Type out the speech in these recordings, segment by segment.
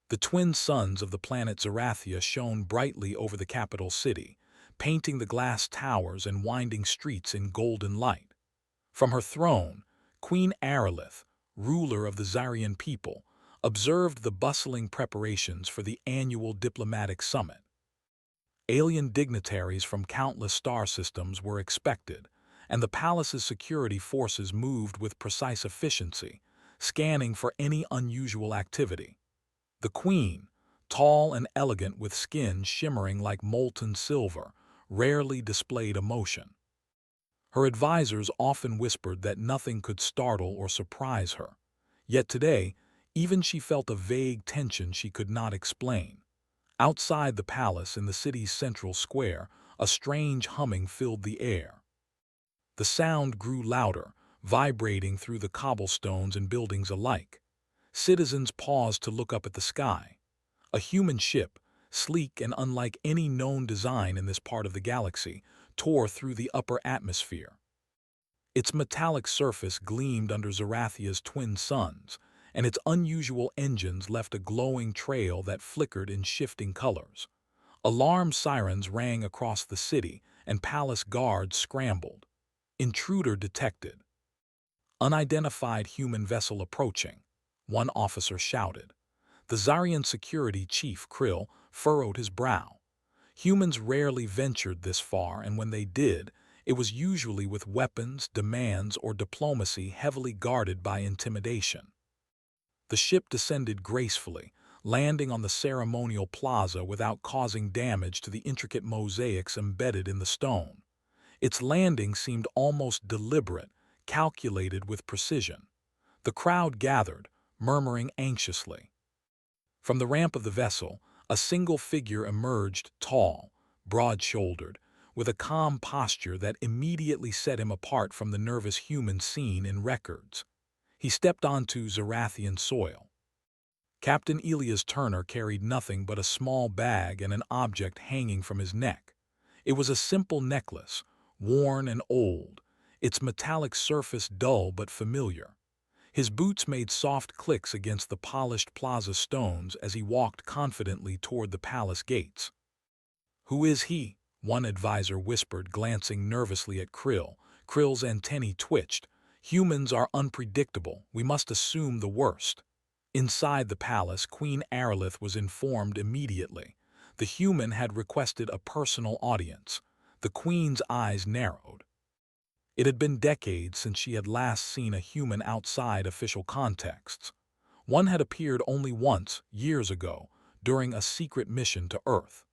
The twin suns of the planet Zerathia shone brightly over the capital city, painting the glass towers and winding streets in golden light. From her throne, Queen Aerolith, ruler of the Xarian people, observed the bustling preparations for the annual diplomatic summit. Alien dignitaries from countless star systems were expected, and the palace's security forces moved with precise efficiency, scanning for any unusual activity. The queen, tall and elegant with skin shimmering like molten silver, rarely displayed emotion. Her advisors often whispered that nothing could startle or surprise her. Yet today, even she felt a vague tension she could not explain. Outside the palace in the city's central square, a strange humming filled the air. The sound grew louder, vibrating through the cobblestones and buildings alike. Citizens paused to look up at the sky. A human ship, sleek and unlike any known design in this part of the galaxy, tore through the upper atmosphere. Its metallic surface gleamed under Zerathia's twin suns, and its unusual engines left a glowing trail that flickered in shifting colors. Alarm sirens rang across the city, and palace guards scrambled. Intruder detected. Unidentified human vessel approaching, one officer shouted. The Xarian security chief, Krill, furrowed his brow. Humans rarely ventured this far, and when they did, it was usually with weapons, demands, or diplomacy heavily guarded by intimidation. The ship descended gracefully, landing on the ceremonial plaza without causing damage to the intricate mosaics embedded in the stone. Its landing seemed almost deliberate, calculated with precision. The crowd gathered, murmuring anxiously. From the ramp of the vessel, a single figure emerged, tall, broad-shouldered, with a calm posture that immediately set him apart from the nervous humans seen in records. He stepped onto Zerathian soil. Captain Elias Turner carried nothing but a small bag and an object hanging from his neck. It was a simple necklace, worn and old, its metallic surface dull but familiar. His boots made soft clicks against the polished plaza stones as he walked confidently toward the palace gates. "Who is he?" one advisor whispered, glancing nervously at Krill. Krill's antennae twitched. "Humans are unpredictable. We must assume the worst." Inside the palace, Queen Aerolith was informed immediately. The human had requested a personal audience. The queen's eyes narrowed. It had been decades since she had last seen a human outside official contexts. One had appeared only once, years ago, during a secret mission to Earth.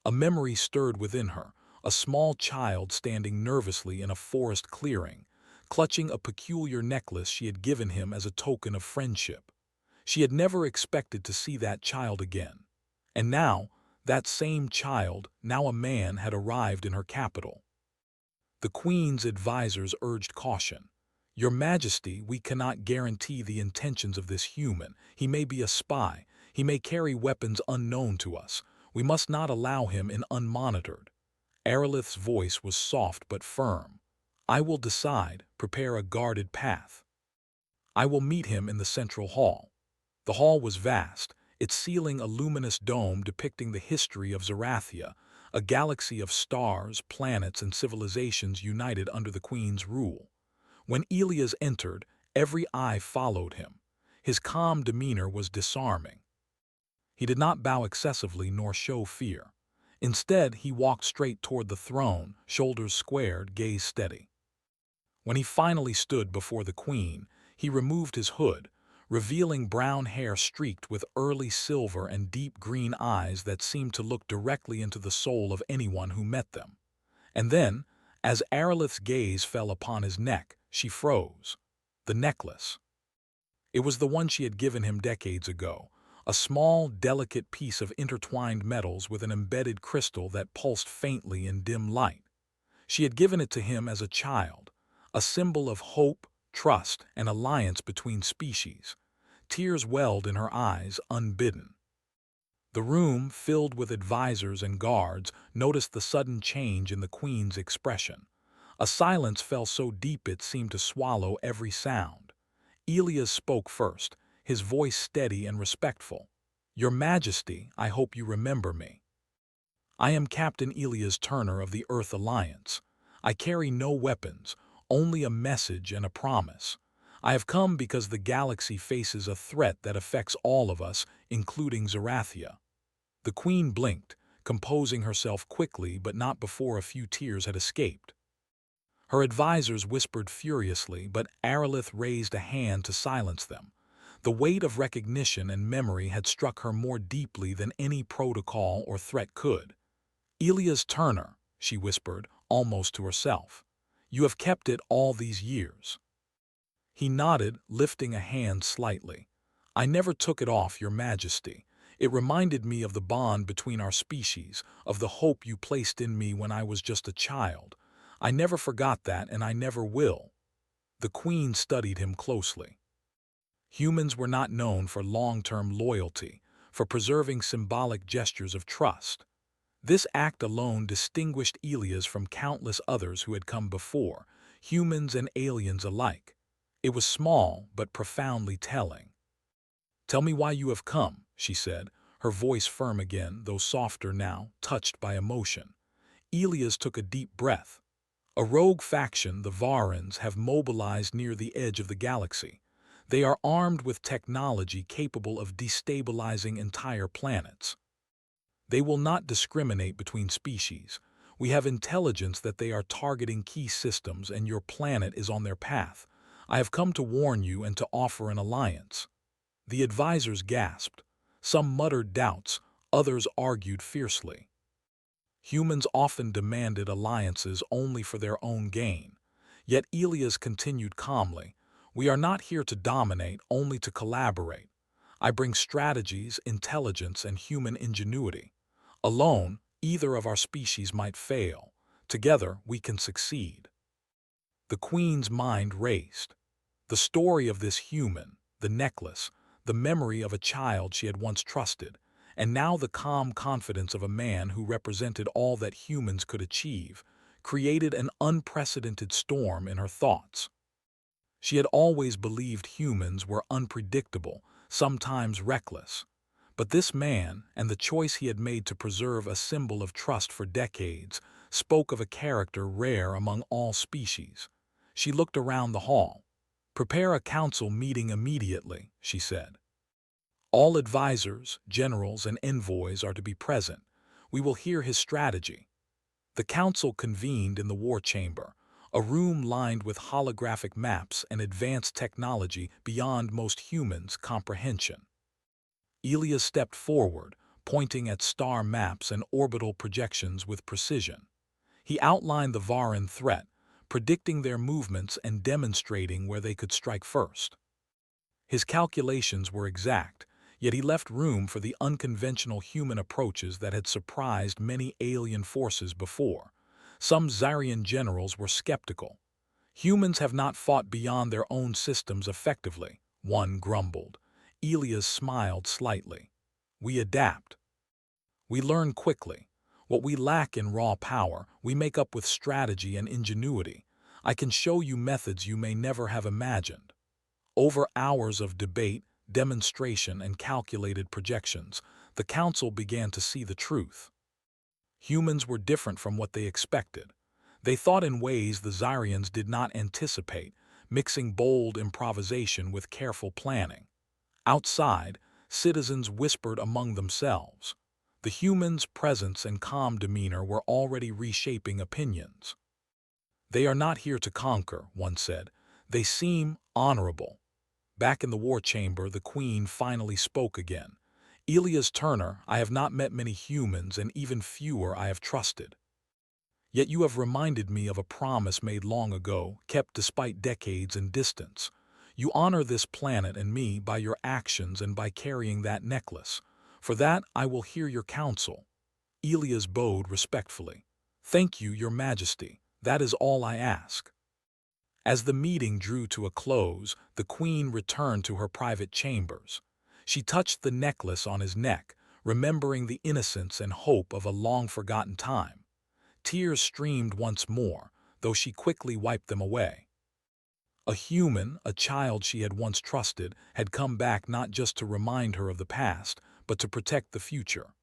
A memory stirred within her, a small child standing nervously in a forest clearing, clutching a peculiar necklace she had given him as a token of friendship. She had never expected to see that child again. And now, that same child, now a man, had arrived in her capital. The Queen's advisors urged caution. "Your Majesty, we cannot guarantee the intentions of this human. He may be a spy. He may carry weapons unknown to us. We must not allow him in unmonitored." Aerolith's voice was soft but firm. "I will decide, prepare a guarded path. I will meet him in the central hall." The hall was vast, its ceiling a luminous dome depicting the history of Zerathia, a galaxy of stars, planets, and civilizations united under the Queen's rule. When Elias entered, every eye followed him. His calm demeanor was disarming. He did not bow excessively nor show fear. Instead, he walked straight toward the throne, shoulders squared, gaze steady. When he finally stood before the Queen, he removed his hood, revealing brown hair streaked with early silver and deep green eyes that seemed to look directly into the soul of anyone who met them. And then, as Aerolith's gaze fell upon his neck, she froze. The necklace. It was the one she had given him decades ago, a small, delicate piece of intertwined metals with an embedded crystal that pulsed faintly in dim light. She had given it to him as a child, a symbol of hope, trust, and alliance between species. Tears welled in her eyes, unbidden. The room, filled with advisors and guards, noticed the sudden change in the Queen's expression. A silence fell so deep it seemed to swallow every sound. Elias spoke first, his voice steady and respectful. "Your Majesty, I hope you remember me. I am Captain Elias Turner of the Earth Alliance. I carry no weapons, only a message and a promise. I have come because the galaxy faces a threat that affects all of us, including Zerathia." The Queen blinked, composing herself quickly but not before a few tears had escaped. Her advisors whispered furiously, but Aerolith raised a hand to silence them. The weight of recognition and memory had struck her more deeply than any protocol or threat could. "Elias Turner," she whispered, almost to herself. "You have kept it all these years." He nodded, lifting a hand slightly. "I never took it off, Your Majesty. It reminded me of the bond between our species, of the hope you placed in me when I was just a child. I never forgot that, and I never will." The Queen studied him closely. Humans were not known for long-term loyalty, for preserving symbolic gestures of trust. This act alone distinguished Elias from countless others who had come before, humans and aliens alike. It was small, but profoundly telling. "Tell me why you have come," she said, her voice firm again, though softer now, touched by emotion. Elias took a deep breath. "A rogue faction, the Varans, have mobilized near the edge of the galaxy. They are armed with technology capable of destabilizing entire planets. They will not discriminate between species. We have intelligence that they are targeting key systems, and your planet is on their path. I have come to warn you and to offer an alliance." The advisors gasped. Some muttered doubts, others argued fiercely. Humans often demanded alliances only for their own gain. Yet Elias continued calmly, "We are not here to dominate, only to collaborate. I bring strategies, intelligence, and human ingenuity. Alone, either of our species might fail. Together, we can succeed." The Queen's mind raced. The story of this human, the necklace, the memory of a child she had once trusted, and now the calm confidence of a man who represented all that humans could achieve, created an unprecedented storm in her thoughts. She had always believed humans were unpredictable, sometimes reckless. But this man, and the choice he had made to preserve a symbol of trust for decades, spoke of a character rare among all species. She looked around the hall. "Prepare a council meeting immediately," she said. "All advisors, generals, and envoys are to be present. We will hear his strategy." The council convened in the war chamber, a room lined with holographic maps and advanced technology beyond most humans' comprehension. Elias stepped forward, pointing at star maps and orbital projections with precision. He outlined the Varan threat, predicting their movements and demonstrating where they could strike first. His calculations were exact, yet he left room for the unconventional human approaches that had surprised many alien forces before. Some Xarian generals were skeptical. "Humans have not fought beyond their own systems effectively," one grumbled. Elias smiled slightly. "We adapt. We learn quickly. What we lack in raw power, we make up with strategy and ingenuity. I can show you methods you may never have imagined." Over hours of debate, demonstration, and calculated projections, the council began to see the truth. Humans were different from what they expected. They thought in ways the Xarians did not anticipate, mixing bold improvisation with careful planning. Outside, citizens whispered among themselves. The humans' presence and calm demeanor were already reshaping opinions. "They are not here to conquer," one said. "They seem honorable." Back in the war chamber, the Queen finally spoke again. "Elias Turner, I have not met many humans, and even fewer I have trusted. Yet you have reminded me of a promise made long ago, kept despite decades and distance. You honor this planet and me by your actions and by carrying that necklace. For that, I will hear your counsel." Elias bowed respectfully. "Thank you, Your Majesty. That is all I ask." As the meeting drew to a close, the Queen returned to her private chambers. She touched the necklace on his neck, remembering the innocence and hope of a long-forgotten time. Tears streamed once more, though she quickly wiped them away. A human, a child she had once trusted, had come back not just to remind her of the past, but to protect the future.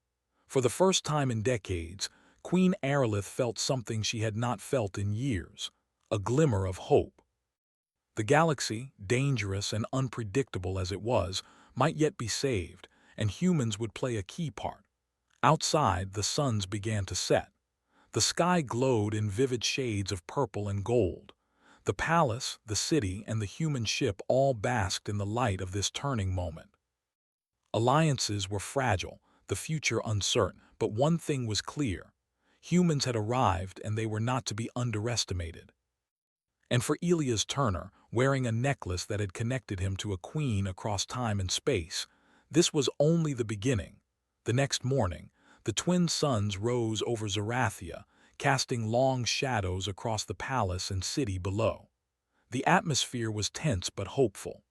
For the first time in decades, Queen Aerolith felt something she had not felt in years, a glimmer of hope. The galaxy, dangerous and unpredictable as it was, might yet be saved, and humans would play a key part. Outside, the suns began to set. The sky glowed in vivid shades of purple and gold. The palace, the city, and the human ship all basked in the light of this turning moment. Alliances were fragile, the future uncertain, but one thing was clear. Humans had arrived, and they were not to be underestimated. And for Elias Turner, wearing a necklace that had connected him to a queen across time and space, this was only the beginning. The next morning, the twin suns rose over Zarathia, casting long shadows across the palace and city below. The atmosphere was tense but hopeful.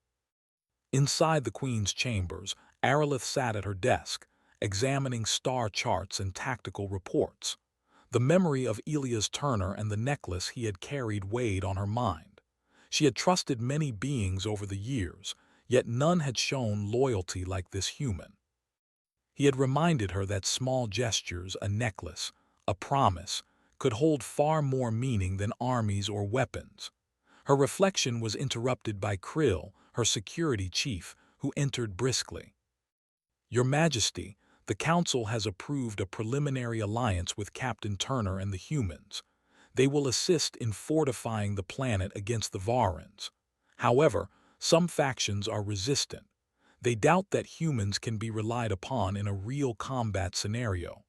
Inside the queen's chambers, Aerolith sat at her desk, examining star charts and tactical reports. The memory of Elias Turner and the necklace he had carried weighed on her mind. She had trusted many beings over the years, yet none had shown loyalty like this human. He had reminded her that small gestures, a necklace, a promise, could hold far more meaning than armies or weapons. Her reflection was interrupted by Krill, her security chief, who entered briskly. "Your Majesty, the Council has approved a preliminary alliance with Captain Turner and the humans. They will assist in fortifying the planet against the Varans. However, some factions are resistant. They doubt that humans can be relied upon in a real combat scenario."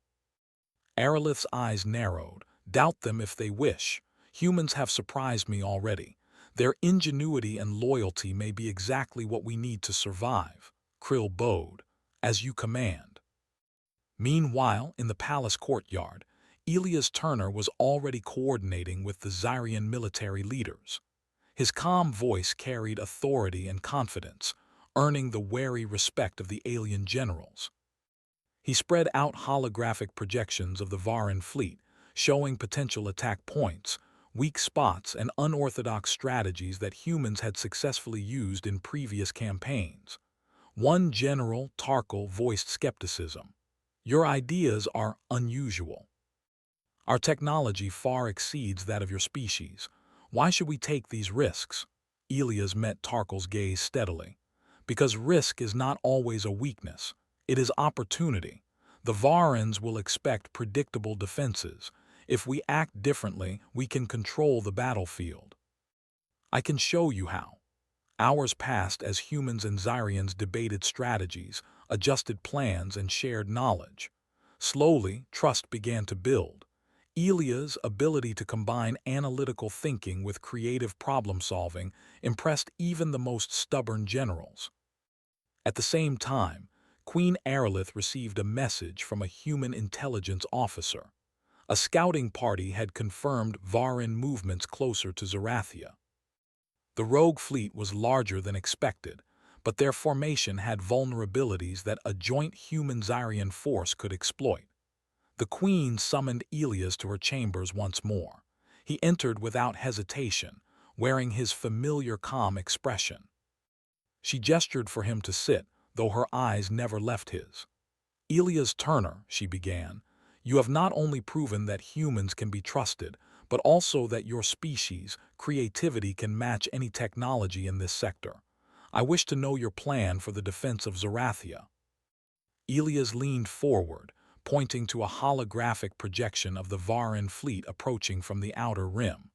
Aerolith's eyes narrowed. "Doubt them if they wish. Humans have surprised me already. Their ingenuity and loyalty may be exactly what we need to survive." Krill bowed. "As you command." Meanwhile, in the palace courtyard, Elias Turner was already coordinating with the Zyrian military leaders. His calm voice carried authority and confidence, earning the wary respect of the alien generals. He spread out holographic projections of the Varan fleet, showing potential attack points, weak spots, and unorthodox strategies that humans had successfully used in previous campaigns. One general, Tarkle, voiced skepticism. "Your ideas are unusual. Our technology far exceeds that of your species. Why should we take these risks?" Elias met Tarkle's gaze steadily. "Because risk is not always a weakness. It is opportunity. The Varans will expect predictable defenses. If we act differently, we can control the battlefield. I can show you how." Hours passed as humans and Zyrians debated strategies, adjusted plans, and shared knowledge. Slowly, trust began to build. Elia's ability to combine analytical thinking with creative problem-solving impressed even the most stubborn generals. At the same time, Queen Aerolith received a message from a human intelligence officer. A scouting party had confirmed Varan movements closer to Zarathia. The rogue fleet was larger than expected, but their formation had vulnerabilities that a joint human-Zyrian force could exploit. The queen summoned Elias to her chambers once more. He entered without hesitation, wearing his familiar calm expression. She gestured for him to sit, though her eyes never left his. "Elias Turner," she began, "you have not only proven that humans can be trusted, but also that your species' creativity can match any technology in this sector. I wish to know your plan for the defense of Zarathia." Elias leaned forward, pointing to a holographic projection of the Varan fleet approaching from the outer rim.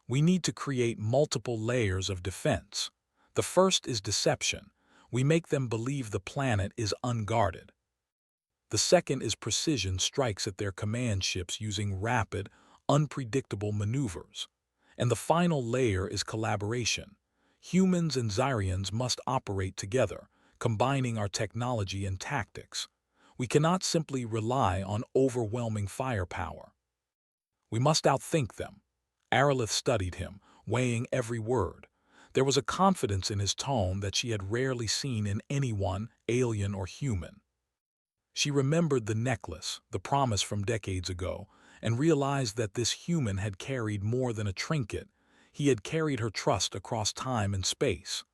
"We need to create multiple layers of defense. The first is deception. We make them believe the planet is unguarded. The second is precision strikes at their command ships using rapid, unpredictable maneuvers. And the final layer is collaboration. Humans and Zyrians must operate together, combining our technology and tactics. We cannot simply rely on overwhelming firepower. We must outthink them." Aerolith studied him, weighing every word. There was a confidence in his tone that she had rarely seen in anyone, alien or human. She remembered the necklace, the promise from decades ago, and realized that this human had carried more than a trinket. He had carried her trust across time and space.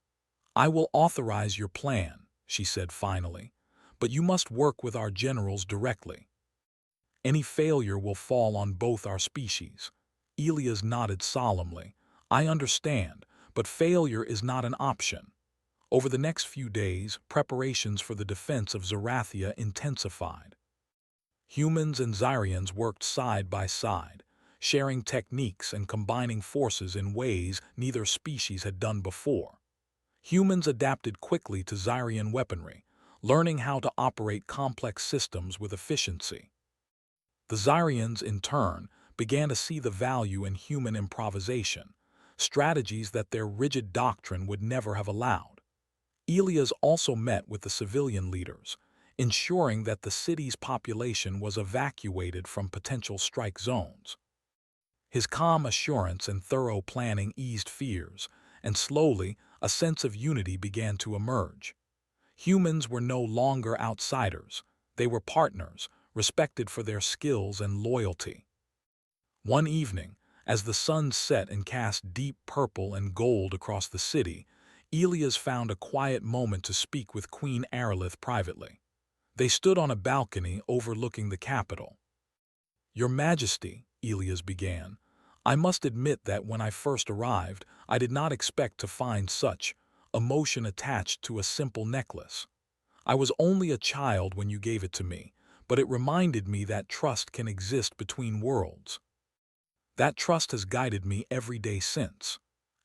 "I will authorize your plan," she said finally, but you must work with our generals directly. Any failure will fall on both our species." Elias nodded solemnly. "I understand, but failure is not an option." Over the next few days, preparations for the defense of Zarathia intensified. Humans and Xyrians worked side by side, sharing techniques and combining forces in ways neither species had done before. Humans adapted quickly to Xyrian weaponry, learning how to operate complex systems with efficiency. The Xyrians, in turn, began to see the value in human improvisation, strategies that their rigid doctrine would never have allowed. Elias also met with the civilian leaders, ensuring that the city's population was evacuated from potential strike zones. His calm assurance and thorough planning eased fears, and slowly a sense of unity began to emerge. Humans were no longer outsiders; they were partners, respected for their skills and loyalty. One evening, as the sun set and cast deep purple and gold across the city, Elias found a quiet moment to speak with Queen Aerolith privately. They stood on a balcony overlooking the capital. "Your Majesty," Elias began, "I must admit that when I first arrived, I did not expect to find such emotion attached to a simple necklace. I was only a child when you gave it to me, but it reminded me that trust can exist between worlds. That trust has guided me every day since."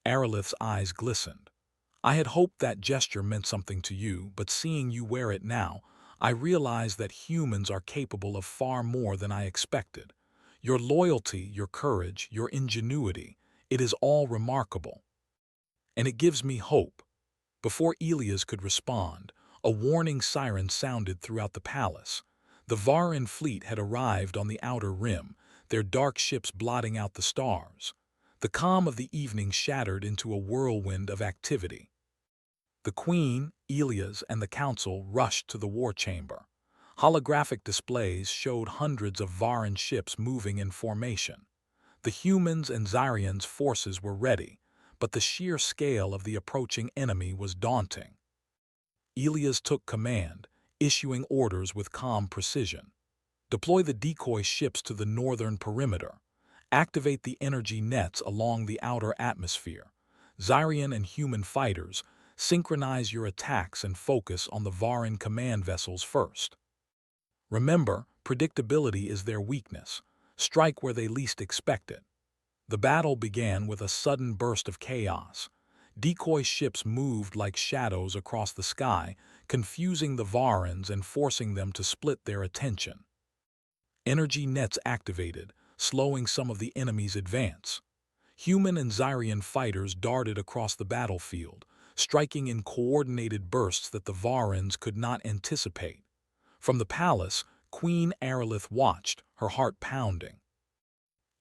Aerolith's eyes glistened. "I had hoped that gesture meant something to you, but seeing you wear it now, I realize that humans are capable of far more than I expected. Your loyalty, your courage, your ingenuity, it is all remarkable. And it gives me hope." Before Elias could respond, a warning siren sounded throughout the palace. The Varan fleet had arrived on the outer rim, their dark ships blotting out the stars. The calm of the evening shattered into a whirlwind of activity. The Queen, Elias, and the Council rushed to the war chamber. Holographic displays showed hundreds of Varan ships moving in formation. The humans and Xyrians' forces were ready, but the sheer scale of the approaching enemy was daunting. Elias took command, issuing orders with calm precision. "Deploy the decoy ships to the northern perimeter. Activate the energy nets along the outer atmosphere. Xyrian and human fighters, synchronize your attacks and focus on the Varan command vessels first. Remember, predictability is their weakness. Strike where they least expect it." The battle began with a sudden burst of chaos. Decoy ships moved like shadows across the sky, confusing the Varans and forcing them to split their attention. Energy nets activated, slowing some of the enemy's advance. Human and Xyrian fighters darted across the battlefield, striking in coordinated bursts that the Varans could not anticipate. From the palace, Queen Aerolith watched, her heart pounding.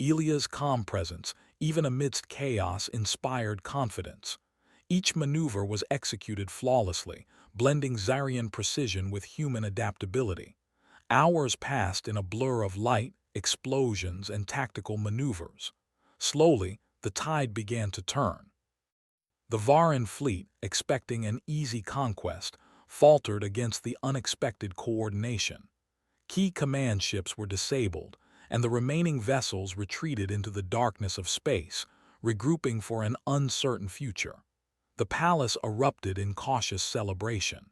Elia's calm presence, even amidst chaos, inspired confidence. Each maneuver was executed flawlessly, blending Xyrian precision with human adaptability. Hours passed in a blur of light, explosions, and tactical maneuvers. Slowly, the tide began to turn. The Varan fleet, expecting an easy conquest, faltered against the unexpected coordination. Key command ships were disabled, and the remaining vessels retreated into the darkness of space, regrouping for an uncertain future. The palace erupted in cautious celebration.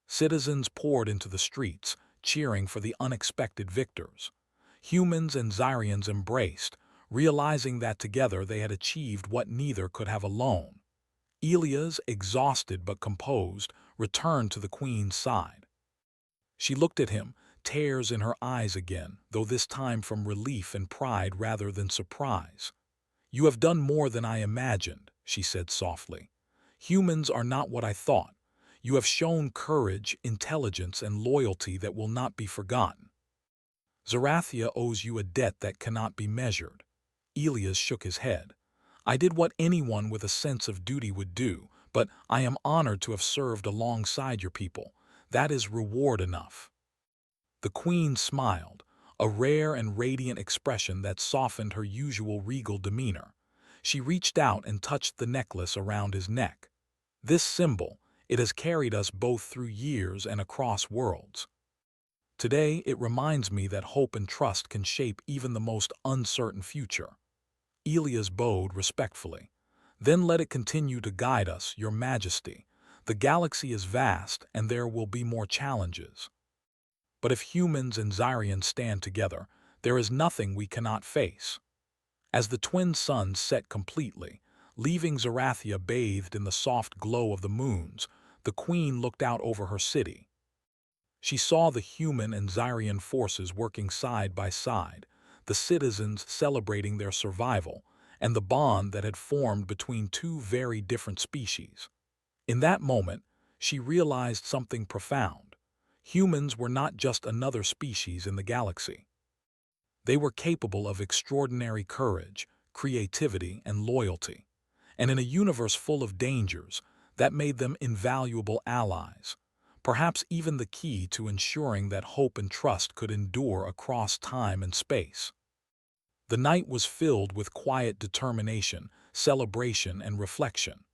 Citizens poured into the streets, cheering for the unexpected victors. Humans and Xyrians embraced, realizing that together they had achieved what neither could have alone. Elias, exhausted but composed, returned to the Queen's side. She looked at him, tears in her eyes again, though this time from relief and pride rather than surprise. "You have done more than I imagined," she said softly. "Humans are not what I thought. You have shown courage, intelligence, and loyalty that will not be forgotten. Zarathia owes you a debt that cannot be measured." Elias shook his head. "I did what anyone with a sense of duty would do, but I am honored to have served alongside your people. That is reward enough." The Queen smiled, a rare and radiant expression that softened her usual regal demeanor. She reached out and touched the necklace around his neck. "This symbol, It has carried us both through years and across worlds. Today, it reminds me that hope and trust can shape even the most uncertain future. Elias bowed respectfully. Then let it continue to guide us, Your Majesty. The galaxy is vast, and there will be more challenges. But if humans and Xyrians stand together, there is nothing we cannot face. As the twin suns set completely, leaving Zerathia bathed in the soft glow of the moons, the queen looked out over her city. She saw the human and Xyrian forces working side by side, the citizens celebrating their survival, and the bond that had formed between two very different species. In that moment, she realized something profound. Humans were not just another species in the galaxy. They were capable of extraordinary courage, creativity, and loyalty. And in a universe full of dangers, that made them invaluable allies, perhaps even the key to ensuring that hope and trust could endure across time and space. The night was filled with quiet determination, celebration, and reflection.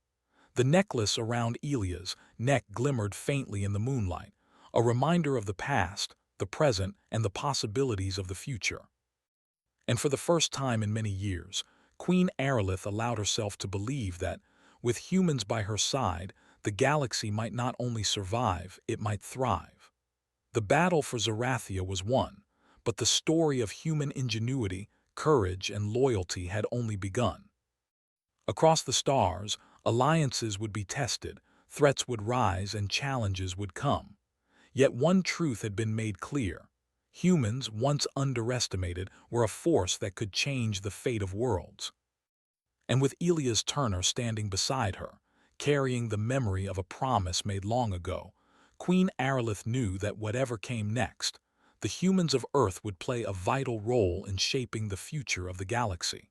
The necklace around Elia's neck glimmered faintly in the moonlight, a reminder of the past, the present, and the possibilities of the future. And for the first time in many years, Queen Aerolith allowed herself to believe that, with humans by her side, the galaxy might not only survive, it might thrive. The battle for Zerathia was won, but the story of human ingenuity, courage, and loyalty had only begun. Across the stars, alliances would be tested, threats would rise, and challenges would come. Yet one truth had been made clear. Humans, once underestimated, were a force that could change the fate of worlds. And with Elias Turner standing beside her, carrying the memory of a promise made long ago, Queen Aerolith knew that whatever came next, the humans of Earth would play a vital role in shaping the future of the galaxy.